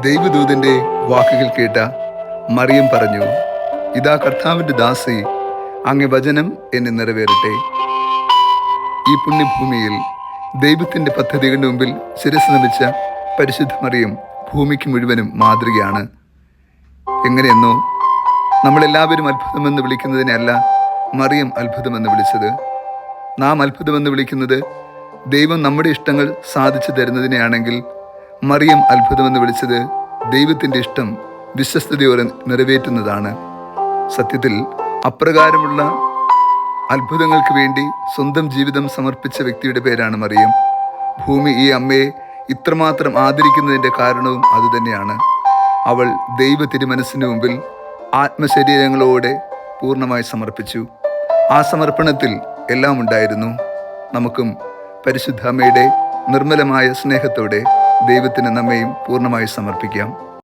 ദൈവദൂതന്റെ വാക്കുകൾ കേട്ട മറിയം പറഞ്ഞു, ഇതാ കർത്താവിൻ്റെ ദാസി, അങ്ങേ വചനം എന്നെ നിറവേറട്ടെ. ഈ പുണ്യഭൂമിയിൽ ദൈവത്തിൻ്റെ പദ്ധതികളുടെ മുമ്പിൽ ശിരസ് നമിച്ച പരിശുദ്ധ മറിയം ഭൂമിക്ക് മുഴുവനും മാതൃകയാണ്. എങ്ങനെയെന്നോ നമ്മളെല്ലാവരും അത്ഭുതമെന്ന് വിളിക്കുന്നതിനെ അല്ല മറിയം അത്ഭുതമെന്ന് വിളിച്ചത്. നാം അത്ഭുതമെന്ന് വിളിക്കുന്നത് ദൈവം നമ്മുടെ ഇഷ്ടങ്ങൾ സാധിച്ചു തരുന്നതിനെയാണെങ്കിൽ, മറിയം അത്ഭുതമെന്ന് വിളിച്ചത് ദൈവത്തിൻ്റെ ഇഷ്ടം വിശ്വസ്തയോടെ നിറവേറ്റുന്നതാണ്. സത്യത്തിൽ അപ്രകാരമുള്ള അത്ഭുതങ്ങൾക്ക് വേണ്ടി സ്വന്തം ജീവിതം സമർപ്പിച്ച വ്യക്തിയുടെ പേരാണ് മറിയം. ഭൂമി ഈ അമ്മയെ ഇത്രമാത്രം ആദരിക്കുന്നതിൻ്റെ കാരണവും അതുതന്നെയാണ്. അവൾ ദൈവ തിരുമനസ്സിന് മുമ്പിൽ ആത്മശരീരങ്ങളോടെ പൂർണ്ണമായി സമർപ്പിച്ചു. ആ സമർപ്പണത്തിൽ എല്ലാം ഉണ്ടായിരുന്നു. നമുക്കും പരിശുദ്ധ അമ്മയുടെ നിർമ്മലമായ സ്നേഹത്തോടെ ദൈവത്തിന് നമ്മയും പൂർണ്ണമായി സമർപ്പിക്കാം.